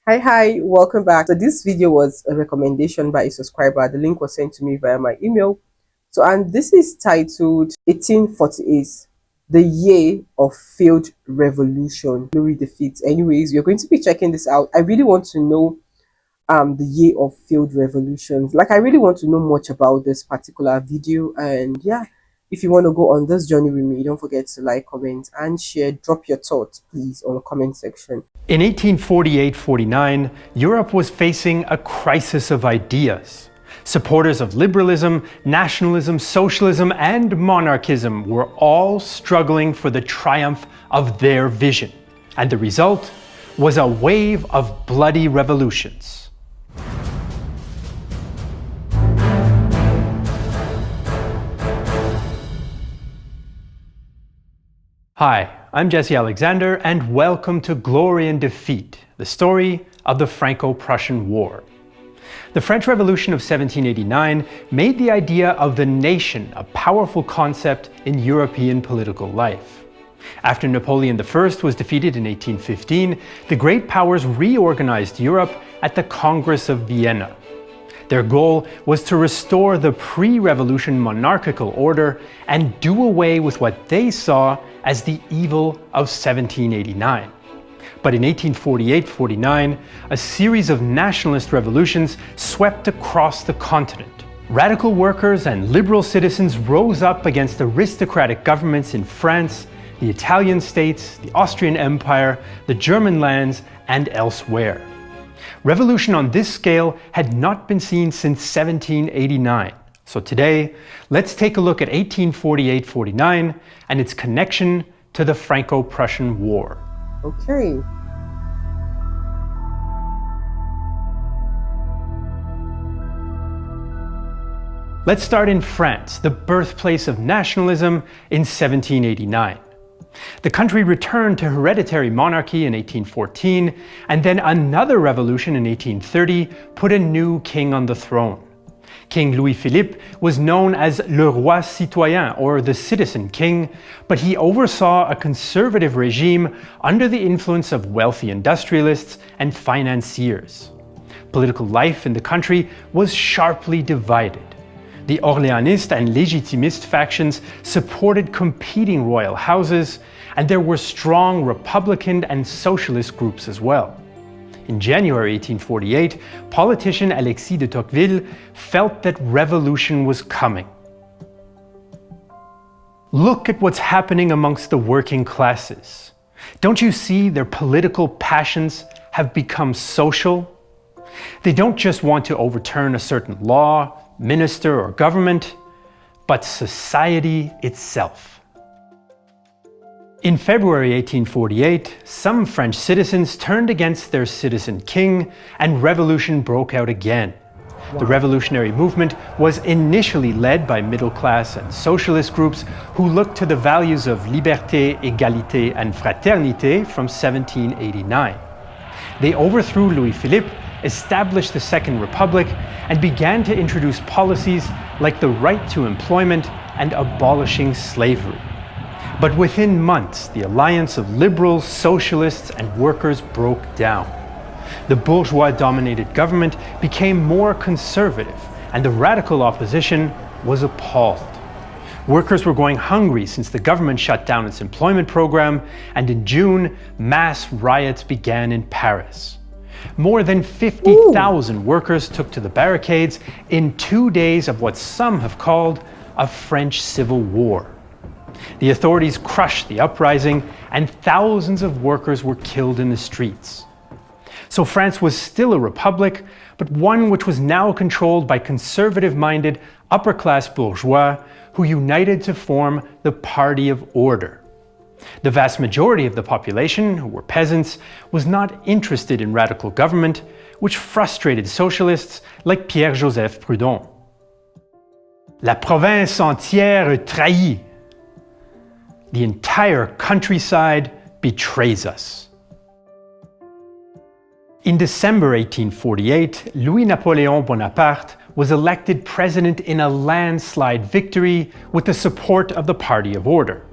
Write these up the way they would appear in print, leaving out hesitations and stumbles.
Hi, welcome back. So this video was a recommendation by a subscriber. The link was sent to me via my email. And this is titled 1848, the year of failed revolution, Louis defeat. Anyways, you're going to be checking this out. I really want to know the year of failed revolutions. Like, I really want to know much about this particular video. And yeah, if you want to go on this journey with me, don't forget to like, comment, and share. Drop your thoughts, please, on the comment section. In 1848-49, Europe was facing a crisis of ideas. Supporters of liberalism, nationalism, socialism, and monarchism were all struggling for the triumph of their vision. And the result was a wave of bloody revolutions. Hi, I'm Jesse Alexander, and welcome to Glory and Defeat, the story of the Franco-Prussian War. The French Revolution of 1789 made the idea of the nation a powerful concept in European political life. After Napoleon I was defeated in 1815, the great powers reorganized Europe at the Congress of Vienna. Their goal was to restore the pre-revolution monarchical order and do away with what they saw as the evil of 1789. But in 1848-49, a series of nationalist revolutions swept across the continent. Radical workers and liberal citizens rose up against aristocratic governments in France, the Italian states, the Austrian Empire, the German lands, and elsewhere. Revolution on this scale had not been seen since 1789. So today, let's take a look at 1848-49 and its connection to the Franco-Prussian War. Okay. Let's start in France, the birthplace of nationalism, in 1789. The country returned to hereditary monarchy in 1814, and then another revolution in 1830 put a new king on the throne. King Louis-Philippe was known as Le Roi Citoyen, or the Citizen King, but he oversaw a conservative regime under the influence of wealthy industrialists and financiers. Political life in the country was sharply divided. The Orléanist and Légitimist factions supported competing royal houses, and there were strong Republican and Socialist groups as well. In January 1848, politician Alexis de Tocqueville felt that revolution was coming. Look at what's happening amongst the working classes. Don't you see their political passions have become social? They don't just want to overturn a certain law, minister, or government, but society itself. In February 1848, some French citizens turned against their citizen king, and revolution broke out again. The revolutionary movement was initially led by middle-class and socialist groups who looked to the values of liberté, égalité, and fraternité from 1789. They overthrew Louis-Philippe, established the Second Republic, and began to introduce policies like the right to employment and abolishing slavery. But within months, the alliance of liberals, socialists, and workers broke down. The bourgeois-dominated government became more conservative, and the radical opposition was appalled. Workers were going hungry since the government shut down its employment program, and in June, mass riots began in Paris. More than 50,000 workers took to the barricades in 2 days of what some have called a French Civil War. The authorities crushed the uprising, and thousands of workers were killed in the streets. So France was still a republic, but one which was now controlled by conservative-minded upper-class bourgeois who united to form the Party of Order. The vast majority of the population, who were peasants, was not interested in radical government, which frustrated socialists like Pierre-Joseph Proudhon. La province entière trahit. The entire countryside betrays us. In December 1848, Louis-Napoleon Bonaparte was elected president in a landslide victory with the support of the Party of Order.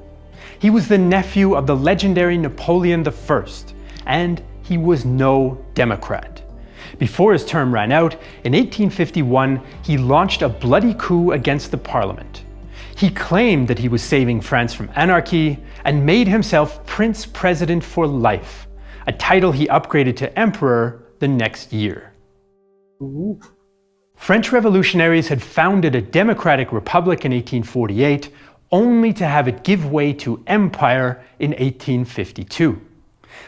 He was the nephew of the legendary Napoleon I, and he was no Democrat. Before his term ran out, in 1851, he launched a bloody coup against the parliament. He claimed that he was saving France from anarchy and made himself Prince President for life, a title he upgraded to Emperor the next year. Ooh. French revolutionaries had founded a democratic republic in 1848, only to have it give way to empire in 1852.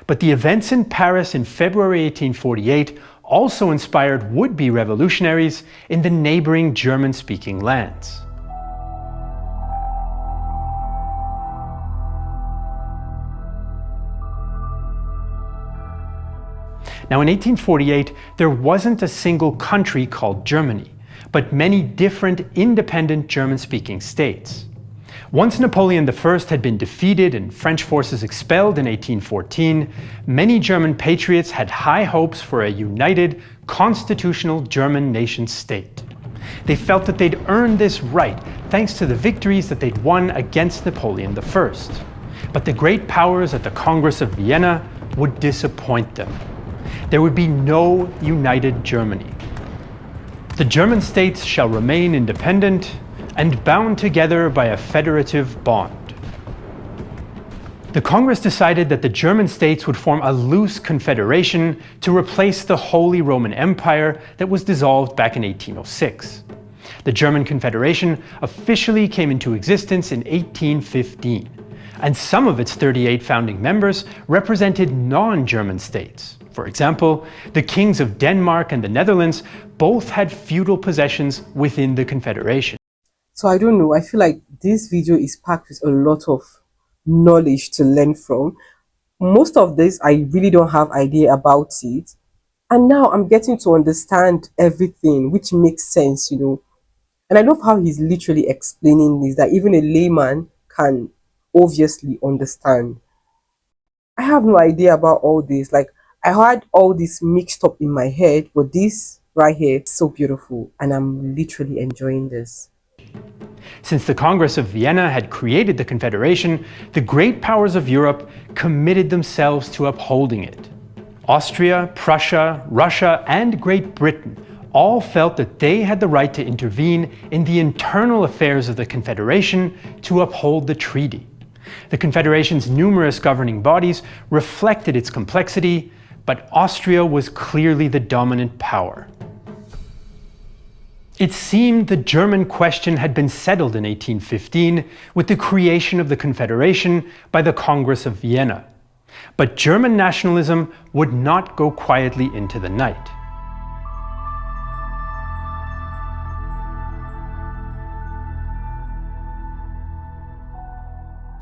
But the events in Paris in February 1848 also inspired would-be revolutionaries in the neighboring German-speaking lands. Now, in 1848, there wasn't a single country called Germany, but many different independent German-speaking states. Once Napoleon I had been defeated and French forces expelled in 1814, many German patriots had high hopes for a united, constitutional German nation-state. They felt that they'd earned this right thanks to the victories that they'd won against Napoleon I. But the great powers at the Congress of Vienna would disappoint them. There would be no united Germany. The German states shall remain independent and bound together by a federative bond. The Congress decided that the German states would form a loose confederation to replace the Holy Roman Empire that was dissolved back in 1806. The German Confederation officially came into existence in 1815, and some of its 38 founding members represented non-German states. For example, the kings of Denmark and the Netherlands both had feudal possessions within the Confederation. So I don't know, I feel like this video is packed with a lot of knowledge to learn from. Most of this, I really don't have idea about it. And now I'm getting to understand everything, which makes sense, you know. And I love how he's literally explaining this, that even a layman can obviously understand. I have no idea about all this. Like, I had all this mixed up in my head, but this right here is so beautiful, and I'm literally enjoying this. Since the Congress of Vienna had created the Confederation, the great powers of Europe committed themselves to upholding it. Austria, Prussia, Russia, and Great Britain all felt that they had the right to intervene in the internal affairs of the Confederation to uphold the treaty. The Confederation's numerous governing bodies reflected its complexity, but Austria was clearly the dominant power. It seemed the German question had been settled in 1815 with the creation of the Confederation by the Congress of Vienna. But German nationalism would not go quietly into the night.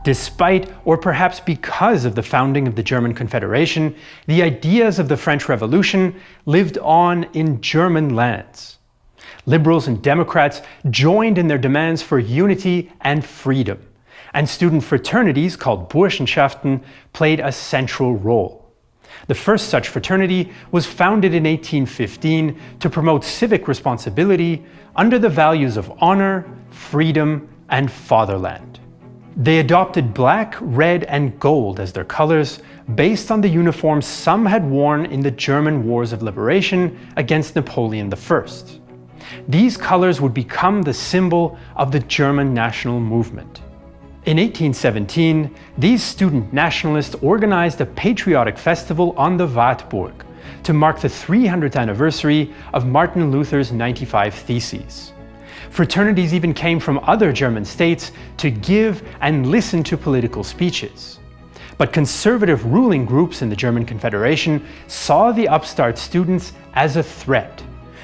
Despite, or perhaps because of the founding of the German Confederation, the ideas of the French Revolution lived on in German lands. Liberals and Democrats joined in their demands for unity and freedom, and student fraternities called Burschenschaften played a central role. The first such fraternity was founded in 1815 to promote civic responsibility under the values of honor, freedom, and fatherland. They adopted black, red, and gold as their colors, based on the uniforms some had worn in the German Wars of Liberation against Napoleon I. These colors would become the symbol of the German national movement. In 1817, these student nationalists organized a patriotic festival on the Wartburg to mark the 300th anniversary of Martin Luther's 95 Theses. Fraternities even came from other German states to give and listen to political speeches. But conservative ruling groups in the German Confederation saw the upstart students as a threat,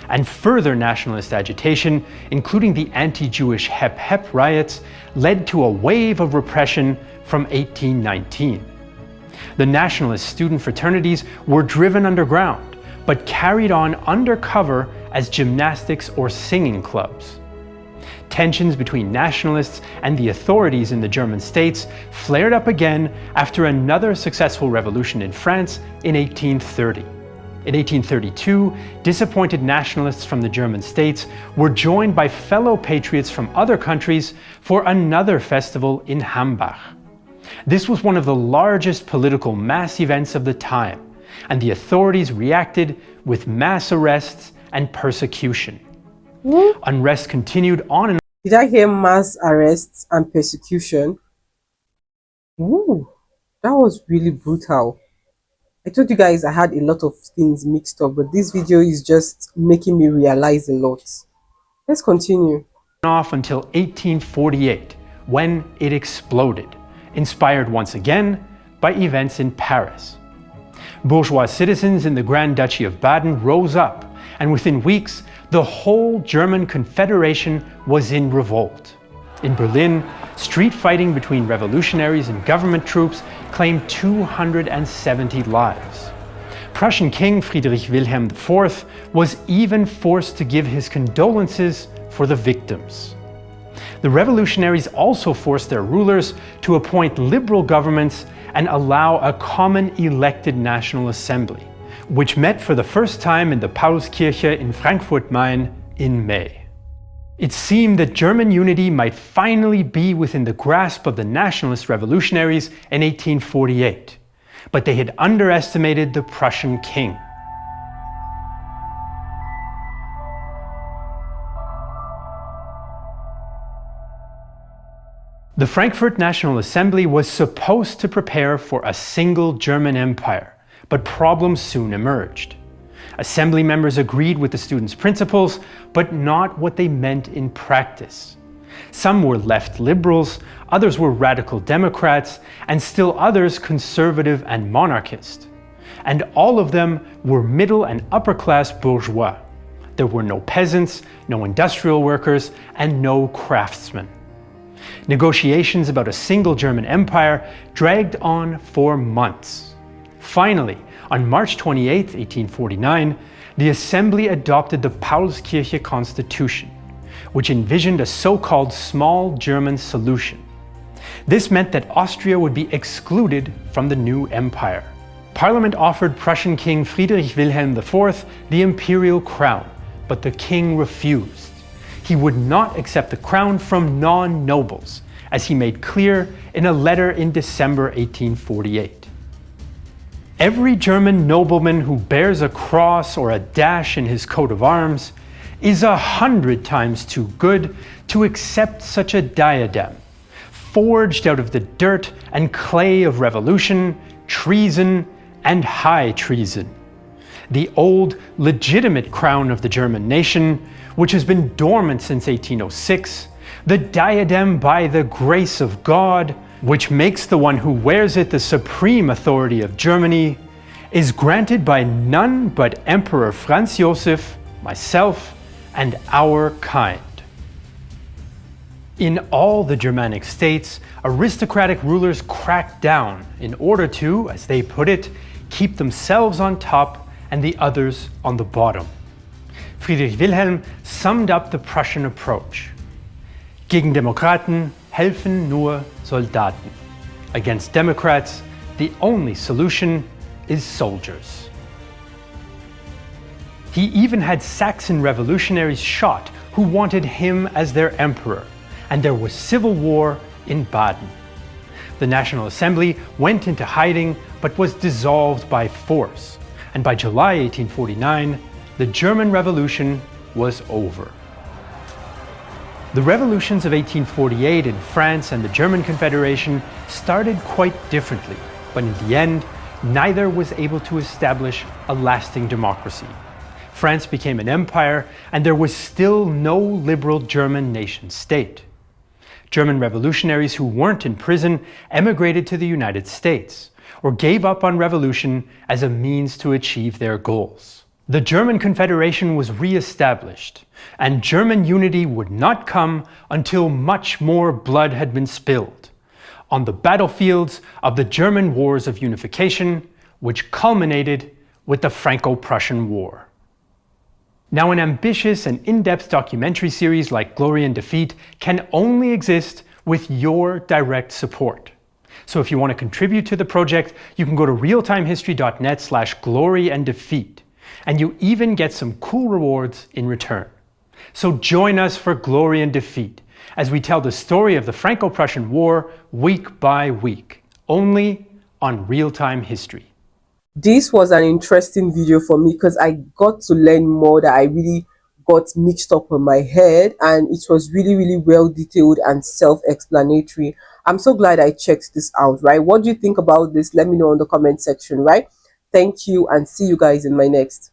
and further nationalist agitation, including the anti-Jewish Hep Hep riots, led to a wave of repression from 1819. The nationalist student fraternities were driven underground, but carried on undercover as gymnastics or singing clubs. Tensions between nationalists and the authorities in the German states flared up again after another successful revolution in France in 1830. In 1832, disappointed nationalists from the German states were joined by fellow patriots from other countries for another festival in Hambach. This was one of the largest political mass events of the time, and the authorities reacted with mass arrests and persecution. Unrest continued on and Did I hear mass arrests and persecution? Ooh, that was really brutal. I told you guys I had a lot of things mixed up, but this video is just making me realize a lot. Let's continue. off until 1848, when it exploded, inspired once again by events in Paris. Bourgeois citizens in the Grand Duchy of Baden rose up, and within weeks, the whole German Confederation was in revolt. In Berlin, street fighting between revolutionaries and government troops claimed 270 lives. Prussian King Friedrich Wilhelm IV was even forced to give his condolences for the victims. The revolutionaries also forced their rulers to appoint liberal governments and allow a common elected National Assembly, which met for the first time in the Paulskirche in Frankfurt-Main in May. It seemed that German unity might finally be within the grasp of the nationalist revolutionaries in 1848, but they had underestimated the Prussian king. The Frankfurt National Assembly was supposed to prepare for a single German empire, but problems soon emerged. Assembly members agreed with the students' principles, but not what they meant in practice. Some were left liberals, others were radical Democrats, and still others conservative and monarchist. And all of them were middle and upper class bourgeois. There were no peasants, no industrial workers, and no craftsmen. Negotiations about a single German empire dragged on for months. Finally, on March 28, 1849, the Assembly adopted the Paulskirche Constitution, which envisioned a so-called small German solution. This meant that Austria would be excluded from the new empire. Parliament offered Prussian King Friedrich Wilhelm IV the imperial crown, but the king refused. He would not accept the crown from non-nobles, as he made clear in a letter in December 1848. Every German nobleman who bears a cross or a dash in his coat of arms is 100 times too good to accept such a diadem, forged out of the dirt and clay of revolution, treason, and high treason. The old, legitimate crown of the German nation, which has been dormant since 1806, the diadem by the grace of God, which makes the one who wears it the supreme authority of Germany, is granted by none but Emperor Franz Joseph, myself, and our kind. In all the Germanic states, aristocratic rulers cracked down in order to, as they put it, keep themselves on top and the others on the bottom. Friedrich Wilhelm summed up the Prussian approach. Gegen Demokraten helfen nur Soldaten. Against Democrats, the only solution is soldiers. He even had Saxon revolutionaries shot who wanted him as their emperor, and there was civil war in Baden. The National Assembly went into hiding but was dissolved by force, and by July 1849, the German Revolution was over. The revolutions of 1848 in France and the German Confederation started quite differently, but in the end, neither was able to establish a lasting democracy. France became an empire, and there was still no liberal German nation state. German revolutionaries who weren't in prison emigrated to the United States, or gave up on revolution as a means to achieve their goals. The German Confederation was re-established, and German unity would not come until much more blood had been spilled on the battlefields of the German Wars of Unification, which culminated with the Franco-Prussian War. Now, an ambitious and in-depth documentary series like Glory and Defeat can only exist with your direct support. So if you want to contribute to the project, you can go to realtimehistory.net/glory-and-defeat, and you even get some cool rewards in return. So join us for Glory and Defeat as we tell the story of the Franco-Prussian War week by week, only on Real Time History. This was an interesting video for me because I got to learn more that I really got mixed up in my head, and it was really well detailed and self-explanatory. I'm so glad I checked this out, right? What do you think about this? Let me know in the comment section, right? Thank you, and see you guys in my next